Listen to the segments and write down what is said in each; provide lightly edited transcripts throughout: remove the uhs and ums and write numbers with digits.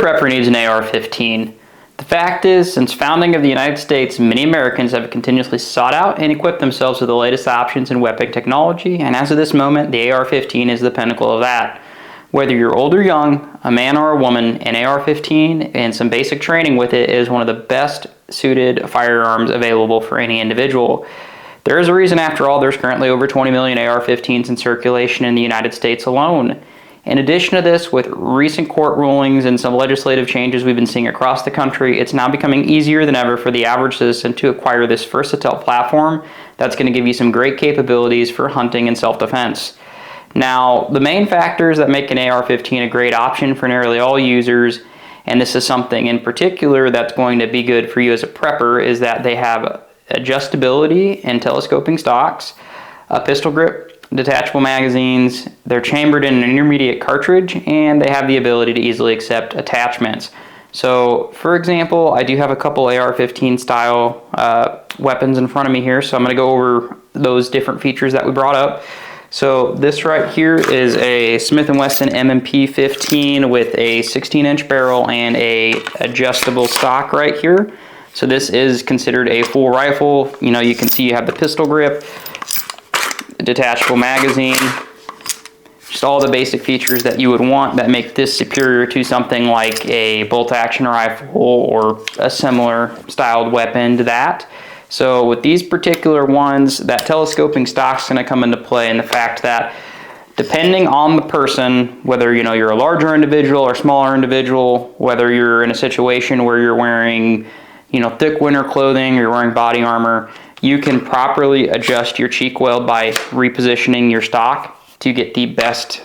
Prepper needs an AR-15. The fact is, since founding of the United States, many Americans have continuously sought out and equipped themselves with the latest options in weapon technology, and as of this moment, the AR-15 is the pinnacle of that. Whether you're old or young, a man or a woman, an AR-15 and some basic training with it is one of the best suited firearms available for any individual. There is a reason, after all, there's currently over 20 million AR-15s in circulation in the United States alone. In addition to this, with recent court rulings and some legislative changes we've been seeing across the country, it's now becoming easier than ever for the average citizen to acquire this versatile platform that's going to give you some great capabilities for hunting and self-defense. Now, the main factors that make an AR-15 a great option for nearly all users, and this is something in particular that's going to be good for you as a prepper, is that they have adjustability and telescoping stocks, a pistol grip, detachable magazines, they're chambered in an intermediate cartridge, and they have the ability to easily accept attachments. So, for example, I do have a couple AR-15 style weapons in front of me here, so I'm going to go over those different features that we brought up. So this right here is a Smith & Wesson M&P 15 with a 16-inch barrel and a adjustable stock right here. So this is considered a full rifle. You know, you can see you have the pistol grip, detachable magazine, just all the basic features that you would want that make this superior to something like a bolt-action rifle or a similar styled weapon to that. So with these particular ones, that telescoping stock is going to come into play in the fact that depending on the person, whether you're a larger individual or smaller individual, whether you're in a situation where you're wearing thick winter clothing or you're wearing body armor, you can properly adjust your cheek weld by repositioning your stock to get the best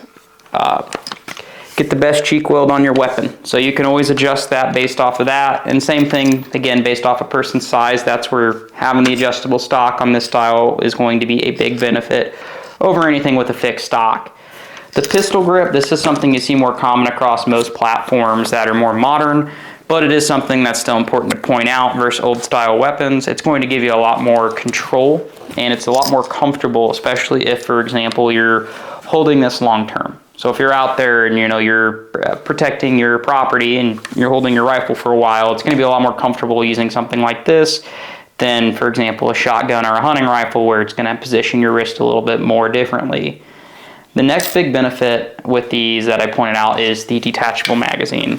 cheek weld on your weapon. So you can always adjust that based off of that. And same thing, again, based off a person's size, that's where having the adjustable stock on this style is going to be a big benefit over anything with a fixed stock. The pistol grip, this is something you see more common across most platforms that are more modern, but it is something that's still important to point out versus old style weapons. It's going to give you a lot more control, and it's a lot more comfortable, especially if, for example, you're holding this long term. So if you're out there and you're protecting your property and you're holding your rifle for a while, it's going to be a lot more comfortable using something like this than, for example, a shotgun or a hunting rifle, where it's going to position your wrist a little bit more differently. The next big benefit with these that I pointed out is the detachable magazine.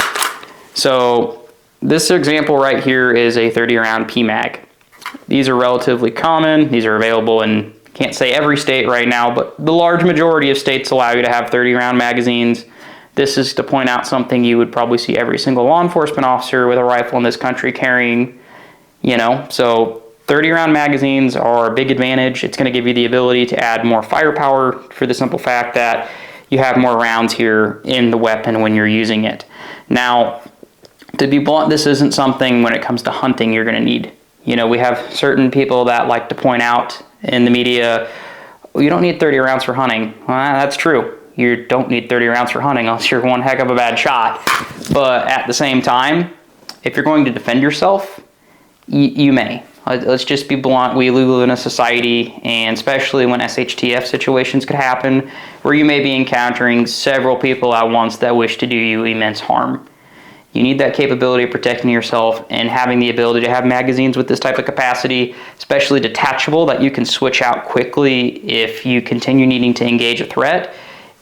So this example right here is a 30 round PMag. These are relatively common. These are available in, can't say every state right now, but the large majority of states allow you to have 30 round magazines. This is to point out something you would probably see every single law enforcement officer with a rifle in this country carrying, so 30 round magazines are a big advantage. It's going to give you the ability to add more firepower for the simple fact that you have more rounds here in the weapon when you're using it. Now, to be blunt, this isn't something when it comes to hunting you're going to need. We have certain people that like to point out in the media, well, you don't need 30 rounds for hunting. Well, that's true. You don't need 30 rounds for hunting unless you're one heck of a bad shot. But at the same time, if you're going to defend yourself, you may. Let's just be blunt. We live in a society, and especially when SHTF situations could happen, where you may be encountering several people at once that wish to do you immense harm. You need that capability of protecting yourself, and having the ability to have magazines with this type of capacity, especially detachable, that you can switch out quickly if you continue needing to engage a threat,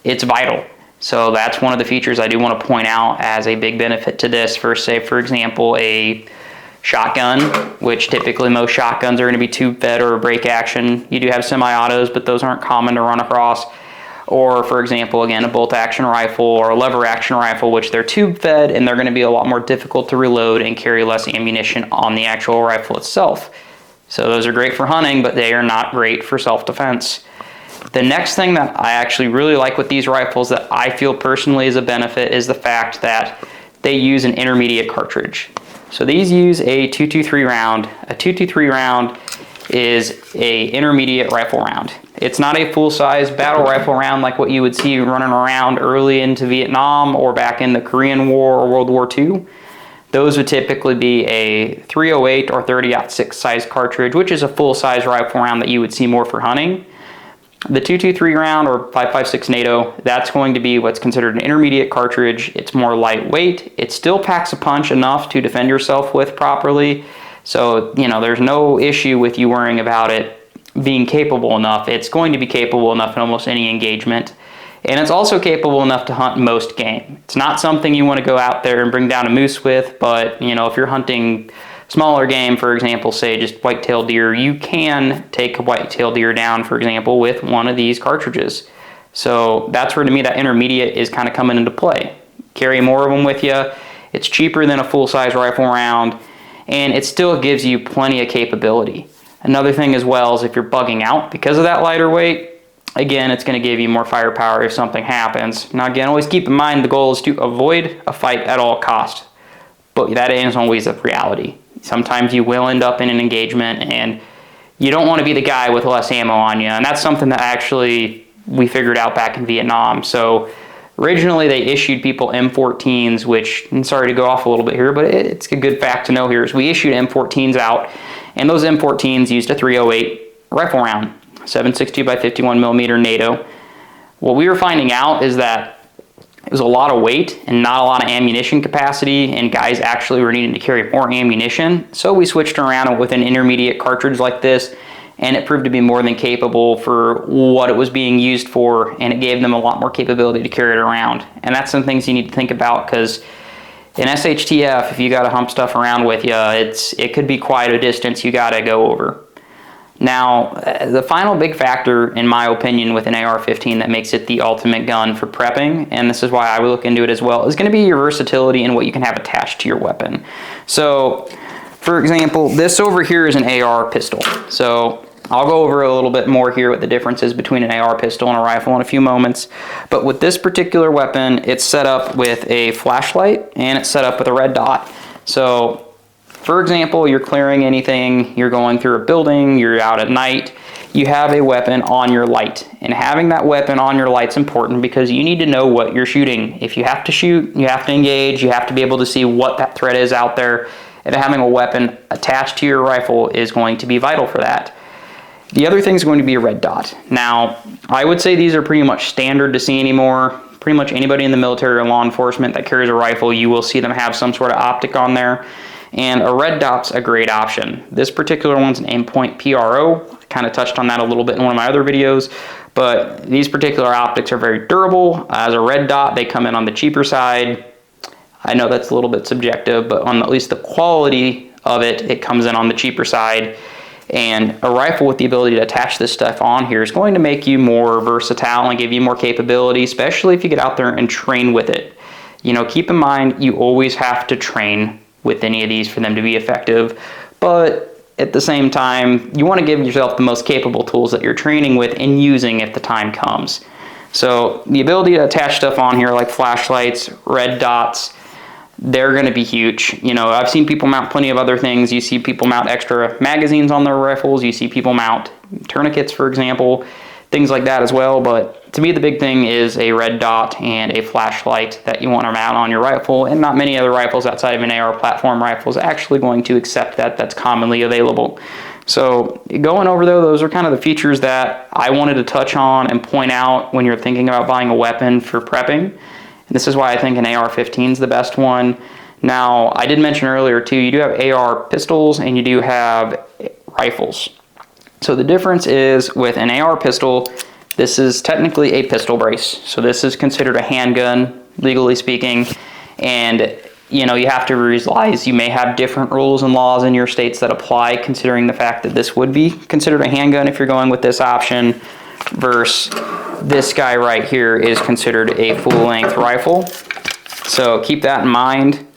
it's vital. So that's one of the features I do want to point out as a big benefit to this for, say, for example, a shotgun, which typically most shotguns are going to be tube fed or break action. You do have semi-autos, but those aren't common to run across. Or, for example, again, a bolt-action rifle or a lever-action rifle, which they're tube-fed, and they're going to be a lot more difficult to reload and carry less ammunition on the actual rifle itself. So those are great for hunting, but they are not great for self-defense. The next thing that I actually really like with these rifles that I feel personally is a benefit is the fact that they use an intermediate cartridge. So these use a .223 round. A .223 round is a intermediate rifle round. It's not a full-size battle rifle round like what you would see running around early into Vietnam or back in the Korean War or World War II. Those would typically be a .308 or .30-06 size cartridge, which is a full-size rifle round that you would see more for hunting. The 223 round or 5.56 NATO, that's going to be what's considered an intermediate cartridge. It's more lightweight. It still packs a punch enough to defend yourself with properly. So, you know, there's no issue with you worrying about it being capable enough. It's going to be capable enough in almost any engagement. And it's also capable enough to hunt most game. It's not something you want to go out there and bring down a moose with, but, you know, if you're hunting smaller game, for example, say just white-tailed deer, you can take a white-tailed deer down, for example, with one of these cartridges. So that's where, to me, that intermediate is kind of coming into play. Carry more of them with you. It's cheaper than a full-size rifle round, and it still gives you plenty of capability. Another thing as well is if you're bugging out because of that lighter weight, again, it's going to give you more firepower if something happens. Now, again, always keep in mind the goal is to avoid a fight at all costs, but that isn't always a reality. Sometimes you will end up in an engagement, and you don't want to be the guy with less ammo on you, and that's something that actually we figured out back in Vietnam. So originally they issued people M14s, which, I'm sorry to go off a little bit here, but it's a good fact to know here, is we issued M14s out, and those M14s used a 308 rifle round, 7.62 by 51 millimeter NATO. What we were finding out is that it was a lot of weight and not a lot of ammunition capacity, and guys actually were needing to carry more ammunition. So we switched around with an intermediate cartridge like this, and it proved to be more than capable for what it was being used for, and it gave them a lot more capability to carry it around. And that's some things you need to think about, because in SHTF, if you got to hump stuff around with you, it could be quite a distance you got to go over. Now, the final big factor, in my opinion, with an AR-15 that makes it the ultimate gun for prepping, and this is why I would look into it as well, is going to be your versatility and what you can have attached to your weapon. So, for example, this over here is an AR pistol. So, I'll go over a little bit more here what the difference is between an AR pistol and a rifle in a few moments. But with this particular weapon, it's set up with a flashlight, and it's set up with a red dot. So, for example, you're clearing anything, you're going through a building, you're out at night, you have a weapon on your light. And having that weapon on your light is important because you need to know what you're shooting. If you have to shoot, you have to engage, you have to be able to see what that threat is out there. And having a weapon attached to your rifle is going to be vital for that. The other thing is going to be a red dot. Now, I would say these are pretty much standard to see anymore. Pretty much anybody in the military or law enforcement that carries a rifle, you will see them have some sort of optic on there. And a red dot's a great option. This particular one's an Aimpoint PRO. I kind of touched on that a little bit in one of my other videos, but these particular optics are very durable. As a red dot, they come in on the cheaper side. I know that's a little bit subjective, but on at least the quality of it, it comes in on the cheaper side. And a rifle with the ability to attach this stuff on here is going to make you more versatile and give you more capability, especially if you get out there and train with it. You know, keep in mind, you always have to train with any of these for them to be effective, but at the same time, you want to give yourself the most capable tools that you're training with and using if the time comes. So the ability to attach stuff on here like flashlights, red dots, they're going to be huge. You know, I've seen people mount plenty of other things. You see people mount extra magazines on their rifles. You see people mount tourniquets, for example, things like that as well. But to me, the big thing is a red dot and a flashlight that you want to mount on your rifle, and not many other rifles outside of an AR platform rifle is actually going to accept that. That's commonly available. So going over though, those are kind of the features that I wanted to touch on and point out when you're thinking about buying a weapon for prepping. And this is why I think an AR-15 is the best one. Now, I did mention earlier too, you do have AR pistols and you do have rifles. So the difference is with an AR pistol, this is technically a pistol brace. So this is considered a handgun, legally speaking. And you know, you have to realize you may have different rules and laws in your states that apply, considering the fact that this would be considered a handgun if you're going with this option, versus this guy right here is considered a full-length rifle. So keep that in mind.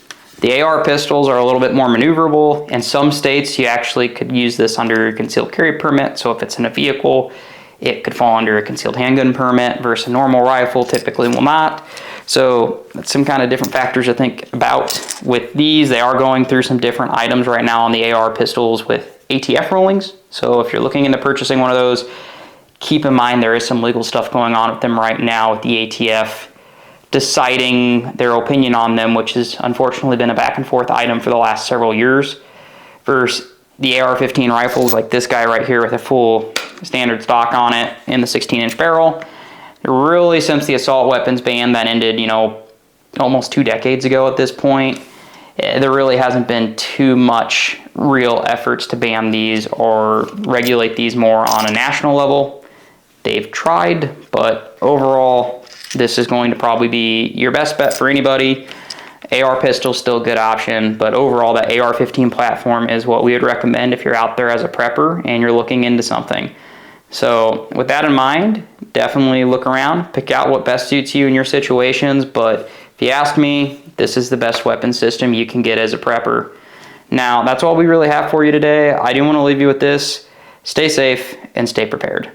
The AR pistols are a little bit more maneuverable. In some states, you actually could use this under a concealed carry permit. So if it's in a vehicle, it could fall under a concealed handgun permit versus a normal rifle typically will not. So that's some kind of different factors to think about with these. They are going through some different items right now on the AR pistols with ATF rulings. So if you're looking into purchasing one of those, keep in mind there is some legal stuff going on with them right now with the ATF deciding their opinion on them, which has unfortunately been a back and forth item for the last several years, versus the AR-15 rifles like this guy right here with a full standard stock on it in the 16-inch barrel. Really, since the assault weapons ban that ended, almost 2 decades ago at this point, there really hasn't been too much real efforts to ban these or regulate these more on a national level. They've tried, but overall, this is going to probably be your best bet for anybody. AR pistol still a good option, but overall that AR-15 platform is what we would recommend if you're out there as a prepper and you're looking into something. So with that in mind, definitely look around, pick out what best suits you in your situations, but if you ask me, this is the best weapon system you can get as a prepper. Now, that's all we really have for you today. I do want to leave you with this. Stay safe and stay prepared.